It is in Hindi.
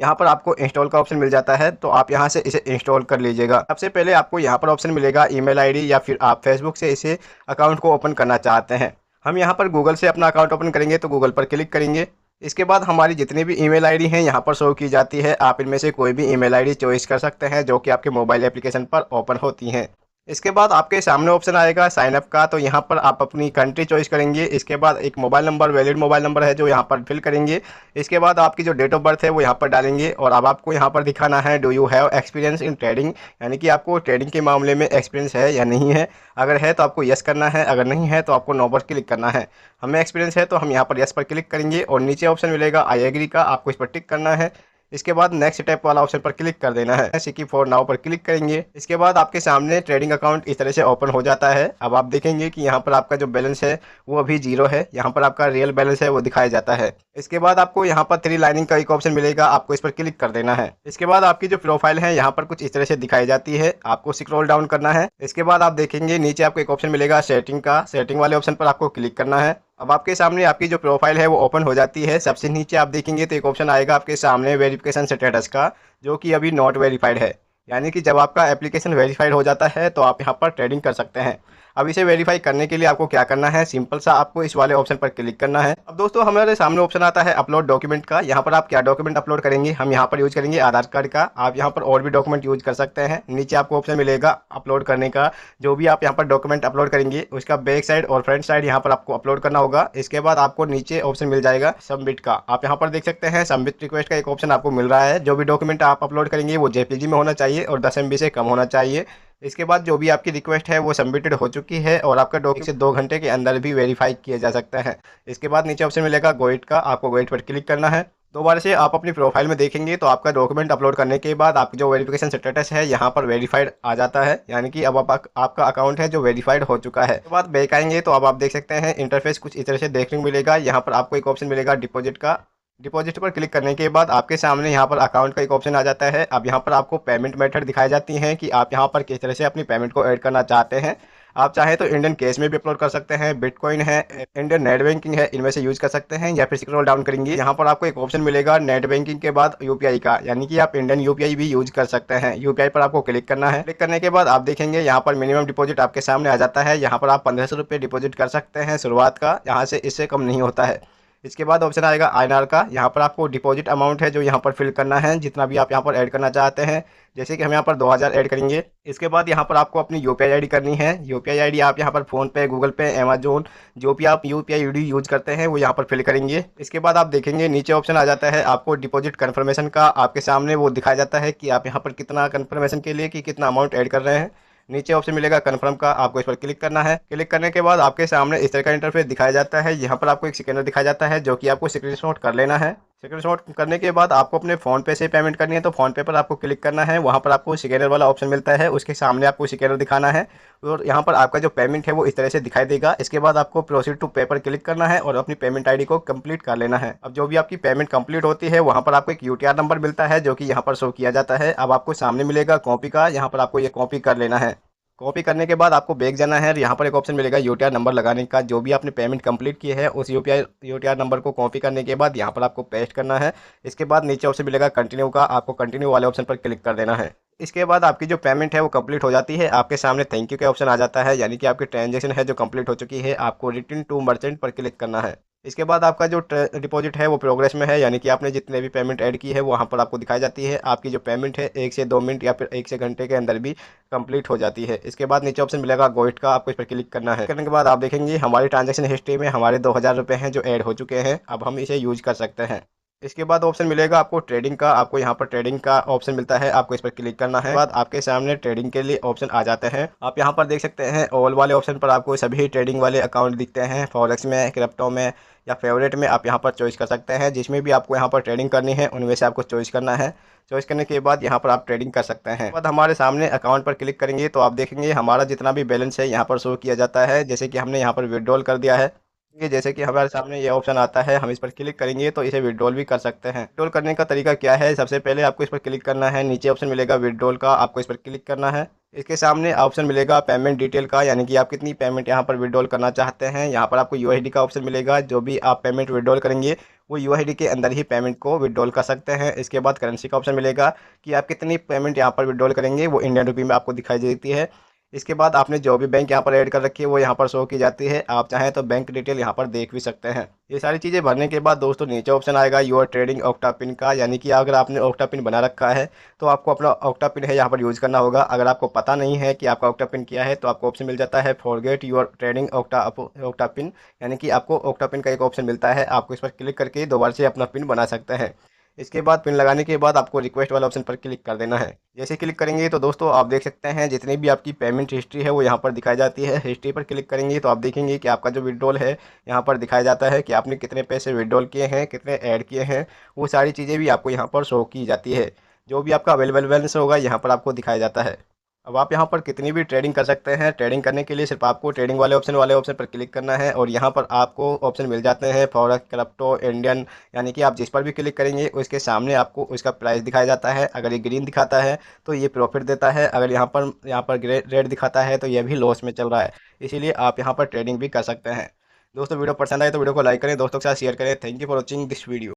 यहाँ पर आपको इंस्टॉल का ऑप्शन मिल जाता है, तो आप यहाँ से इसे इंस्टॉल कर लीजिएगा। सबसे पहले आपको यहाँ पर ऑप्शन मिलेगा ईमेल आईडी, या फिर आप फेसबुक से इसे अकाउंट को ओपन करना चाहते हैं। हम यहाँ पर गूगल से अपना अकाउंट ओपन करेंगे, तो गूगल पर क्लिक करेंगे। इसके बाद हमारी जितनी भी ईमेल आईडी हैं यहाँ पर शो की जाती है। आप इनमें से कोई भी ईमेल आईडी चॉइस कर सकते हैं जो कि आपके मोबाइल एप्लीकेशन पर ओपन होती हैं। इसके बाद आपके सामने ऑप्शन आएगा साइन अप का, तो यहाँ पर आप अपनी कंट्री चॉइस करेंगे। इसके बाद एक mobile number, valid mobile number है जो यहाँ पर फिल करेंगे। इसके बाद आपकी जो डेट ऑफ बर्थ है वो यहाँ पर डालेंगे, और अब आपको यहाँ पर दिखाना है do you have experience in trading, यानी कि आपको ट्रेडिंग के मामले में एक्सपीरियंस है या नहीं है। अगर है तो आपको यस करना है, अगर नहीं है तो आपको नो पर क्लिक करना है। हमें एक्सपीरियंस है तो हम यहाँ पर यस पर क्लिक करेंगे, और नीचे ऑप्शन मिलेगा आई एग्री का, आपको इस पर टिक करना है। इसके बाद नेक्स्ट स्टेप वाला ऑप्शन पर क्लिक कर देना है, सिकी फॉर नाउ पर क्लिक करेंगे। इसके बाद आपके सामने ट्रेडिंग अकाउंट इस तरह से ओपन हो जाता है। अब आप देखेंगे कि यहाँ पर आपका जो बैलेंस है वो अभी 0 है। यहाँ पर आपका रियल बैलेंस है वो दिखाया जाता है। इसके बाद आपको यहाँ पर 3 लाइनिंग का एक ऑप्शन मिलेगा, आपको इस पर क्लिक कर देना है। इसके बाद आपकी जो प्रोफाइल है यहाँ पर कुछ इस तरह से दिखाई जाती है, आपको स्क्रॉल डाउन करना है। इसके बाद आप देखेंगे नीचे आपको एक ऑप्शन मिलेगा सेटिंग का, सेटिंग वाले ऑप्शन पर आपको क्लिक करना है। अब आपके सामने आपकी जो प्रोफाइल है वो ओपन हो जाती है। सबसे नीचे आप देखेंगे तो एक ऑप्शन आएगा आपके सामने वेरिफिकेशन स्टेटस का, जो कि अभी नॉट वेरीफाइड है। यानी कि जब आपका एप्लीकेशन वेरीफाइड हो जाता है तो आप यहाँ पर ट्रेडिंग कर सकते हैं। अब इसे वेरीफाई करने के लिए आपको क्या करना है, सिंपल सा आपको इस वाले ऑप्शन पर क्लिक करना है। अब दोस्तों हमारे सामने ऑप्शन आता है अपलोड डॉक्यूमेंट का। यहाँ पर आप क्या डॉक्यूमेंट अपलोड करेंगे, हम यहाँ पर यूज करेंगे आधार कार्ड का। आप यहाँ पर और भी डॉक्यूमेंट यूज कर सकते हैं। नीचे आपको ऑप्शन मिलेगा अपलोड करने का। जो भी आप यहाँ पर डॉक्यूमेंट अपलोड करेंगे उसका बैक साइड और फ्रंट साइड यहाँ पर आपको अपलोड करना होगा। इसके बाद आपको नीचे ऑप्शन मिल जाएगा सबमिट का। आप यहाँ पर देख सकते हैं सबमिट रिक्वेस्ट का एक ऑप्शन आपको मिल रहा है। जो भी डॉक्यूमेंट आप अपलोड करेंगे वो जेपीजी में होना चाहिए और 10 MB से कम होना चाहिए। इसके बाद जो भी आपकी रिक्वेस्ट है वो सबमिटेड हो चुकी है, और आपका डॉक्यूमेंट से 2 घंटे के अंदर भी वेरीफाई किया जा सकता है। इसके बाद नीचे ऑप्शन मिलेगा गोइट का, आपको गोइट पर क्लिक करना है। दोबारा से आप अपनी प्रोफाइल में देखेंगे तो आपका डॉक्यूमेंट अपलोड करने के बाद आपकी जो वेरिफिकेशन स्टेटस है यहाँ पर वेरीफाइड आ जाता है, यानी कि अब आपका अकाउंट है जो वेरीफाइड हो चुका है। उसके बाद बैक आएंगे तो अब आप देख सकते हैं इंटरफेस कुछ इस तरह से देखने को मिलेगा। यहाँ पर आपको एक ऑप्शन मिलेगा डिपॉजिट का। डिपॉजिट पर क्लिक करने के बाद आपके सामने यहाँ पर अकाउंट का एक ऑप्शन आ जाता है। अब यहाँ पर आपको पेमेंट मेथड दिखाई जाती हैं कि आप यहाँ पर किस तरह से अपनी पेमेंट को ऐड करना चाहते हैं। आप चाहें तो इंडियन कैश में भी अपलोड कर सकते हैं, बिटकॉइन है, इंडियन नेट बैंकिंग है, इनमें से यूज कर सकते हैं, या फिर स्क्रॉल डाउन करेंगे यहाँ पर आपको एक ऑप्शन मिलेगा नेट बैंकिंग के बाद यूपीआई का, यानी कि आप इंडियन यूपीआई भी यूज कर सकते हैं। यूपीआई पर आपको क्लिक करना है। क्लिक करने के बाद आप देखेंगे यहाँ पर मिनिमम डिपॉजिट आपके सामने आ जाता है। यहाँ पर आप 1500 रुपये डिपॉजिट कर सकते हैं शुरुआत का, यहाँ से इससे कम नहीं होता है। इसके बाद ऑप्शन आएगा आईएनआर का। यहाँ पर आपको डिपॉजिट अमाउंट है जो यहाँ पर फिल करना है, जितना भी आप यहाँ पर ऐड करना चाहते हैं। जैसे कि हम यहाँ पर 2000 ऐड करेंगे। इसके बाद यहाँ पर आपको अपनी यूपीआई आईडी करनी है। यूपीआई आईडी आप यहाँ पर फोन पे, गूगल पे, अमेजोन, जो भी आप यूपीआई आईडी यूज करते हैं वो यहाँ पर फिल करेंगे। इसके बाद आप देखेंगे नीचे ऑप्शन आ जाता है आपको डिपॉजिट कन्फर्मेशन का। आपके सामने वो दिखाया जाता है कि आप यहाँ पर कितना कन्फर्मेशन के लिए कि कितना अमाउंट ऐड कर रहे हैं। नीचे ऑप्शन मिलेगा कन्फर्म का, आपको इस पर क्लिक करना है। क्लिक करने के बाद आपके सामने इस तरह का इंटरफेस दिखाया जाता है। यहाँ पर आपको एक स्कैनर दिखाया जाता है जो कि आपको स्क्रीनशॉट कर लेना है। स्क्रीनशॉट करने के बाद आपको अपने फ़ोन पे से पेमेंट करनी है, तो फ़ोन पे पर आपको क्लिक करना है। वहाँ पर आपको स्कैनर वाला ऑप्शन मिलता है, उसके सामने आपको स्कैनर दिखाना है, और यहाँ पर आपका जो पेमेंट है वो इस तरह से दिखाई देगा। इसके बाद आपको प्रोसीड टू पे पर क्लिक करना है और अपनी पेमेंट आईडी को कंप्लीट कर लेना है। अब जो भी आपकी पेमेंट कंप्लीट होती है वहाँ पर आपको एक यूटीआर नंबर मिलता है जो कि यहाँ पर शो किया जाता है। अब आपको सामने मिलेगा कॉपी का, यहाँ पर आपको ये कॉपी कर लेना है। कॉपी करने के बाद आपको बैक जाना है और यहाँ पर एक ऑप्शन मिलेगा यूटीआर नंबर लगाने का। जो भी आपने पेमेंट कंप्लीट की है उस यूटीआर नंबर को कॉपी करने के बाद यहाँ पर आपको पेस्ट करना है। इसके बाद नीचे ऑप्शन मिलेगा कंटिन्यू का, आपको कंटिन्यू वाले ऑप्शन पर क्लिक कर देना है। इसके बाद आपकी जो पेमेंट है वो कंप्लीट हो जाती है। आपके सामने थैंक यू का ऑप्शन आ जाता है, यानी कि आपकी ट्रांजेक्शन है जो कंप्लीट हो चुकी है। आपको रिटर्न टू मर्चेंट पर क्लिक करना है। इसके बाद आपका जो डिपॉजिट है वो प्रोग्रेस में है, यानी कि आपने जितने भी पेमेंट ऐड की है वो वहाँ पर आपको दिखाई जाती है। आपकी जो पेमेंट है 1 से 2 मिनट या फिर 1 से घंटे के अंदर भी कंप्लीट हो जाती है। इसके बाद नीचे ऑप्शन मिलेगा गोइट का, आपको इस पर क्लिक करना है। करने के बाद आप देखेंगे हमारी ट्रांजैक्शन हिस्ट्री में हमारे 2000 रुपये हैं जो ऐड हो चुके हैं। अब हम इसे यूज कर सकते हैं। इसके बाद ऑप्शन मिलेगा आपको ट्रेडिंग का, आपको यहाँ पर ट्रेडिंग का ऑप्शन मिलता है, आपको इस पर क्लिक करना है। बाद आपके सामने ट्रेडिंग के लिए ऑप्शन आ जाते हैं। आप यहाँ पर देख सकते हैं ऑल वाले ऑप्शन पर आपको सभी ट्रेडिंग वाले अकाउंट दिखते हैं। फॉरेक्स में, क्रिप्टो में या फेवरेट में आप यहाँ पर चॉइस कर सकते हैं। जिसमें भी आपको यहाँ पर ट्रेडिंग करनी है उनमें से आपको चॉइस करना है। चॉइस करने के बाद यहाँ पर आप ट्रेडिंग कर सकते हैं। बाद हमारे सामने अकाउंट पर क्लिक करेंगे तो आप देखेंगे हमारा जितना भी बैलेंस है यहाँ पर शो किया जाता है। जैसे कि हमने यहाँ पर विड्रॉल कर दिया है, ये जैसे कि हमारे सामने ये ऑप्शन आता है, हम इस पर क्लिक करेंगे तो इसे विड्रॉल भी कर सकते हैं। विड्रॉल करने का तरीका क्या है, सबसे पहले आपको इस पर क्लिक करना है। नीचे ऑप्शन मिलेगा विड्रॉल का, आपको इस पर क्लिक करना है। इसके सामने ऑप्शन मिलेगा पेमेंट डिटेल का, यानी कि आप कितनी पेमेंट यहाँ पर विड्रॉल करना चाहते हैं। यहाँ पर आपको यूएसडी का ऑप्शन मिलेगा। जो भी आप पेमेंट विड्रॉल करेंगे वो यूआईडी के अंदर ही पेमेंट को विड्रॉल कर सकते हैं। इसके बाद करेंसी का ऑप्शन मिलेगा कि आप कितनी पेमेंट यहाँ पर विड्रॉल करेंगे, वो इंडियन रुपी में आपको दिखाई देती है। इसके बाद आपने जो भी बैंक यहाँ पर ऐड कर रखी है वो यहाँ पर शो की जाती है। आप चाहें तो बैंक डिटेल यहाँ पर देख भी सकते हैं। ये सारी चीज़ें भरने के बाद दोस्तों नीचे ऑप्शन आएगा योर ट्रेडिंग ऑक्टा पिन का, यानी कि अगर आपने ऑक्टा पिन बना रखा है तो आपको अपना ऑक्टा पिन है यहाँ पर यूज़ करना होगा। अगर आपको पता नहीं है कि आपका ऑक्टा पिन क्या है तो आपको ऑप्शन मिल जाता है forget your trading octa pin, यानी कि आपको ऑक्टा पिन का एक ऑप्शन मिलता है। आपको इस पर क्लिक करके दोबारा से अपना पिन बना सकते हैं। इसके बाद पिन लगाने के बाद आपको रिक्वेस्ट वाला ऑप्शन पर क्लिक कर देना है। जैसे क्लिक करेंगे तो दोस्तों आप देख सकते हैं जितनी भी आपकी पेमेंट हिस्ट्री है वो यहाँ पर दिखाई जाती है। हिस्ट्री पर क्लिक करेंगे तो आप देखेंगे कि आपका जो विड्रॉल है यहाँ पर दिखाया जाता है कि आपने कितने पैसे विड्रॉल किए हैं, कितने ऐड किए हैं। वो सारी चीज़ें भी आपको यहाँ पर शो की जाती है। जो भी आपका अवेलेबल बैलेंस होगा यहाँ पर आपको दिखाया जाता है। अब आप यहाँ पर कितनी भी ट्रेडिंग कर सकते हैं। ट्रेडिंग करने के लिए सिर्फ आपको ट्रेडिंग वाले ऑप्शन पर क्लिक करना है और यहाँ पर आपको ऑप्शन मिल जाते हैं फॉरेक्स, क्रिप्टो, इंडियन, यानी कि आप जिस पर भी क्लिक करेंगे उसके सामने आपको उसका प्राइस दिखाया जाता है। अगर ये ग्रीन दिखाता है तो ये प्रॉफिट देता है, अगर यहाँ पर रेड दिखाता है तो ये भी लॉस में चल रहा है। इसीलिए आप यहाँ पर ट्रेडिंग भी कर सकते हैं। दोस्तों वीडियो पसंद आए तो वीडियो को लाइक करें, दोस्तों के साथ शेयर करें। Thank you for watching this video.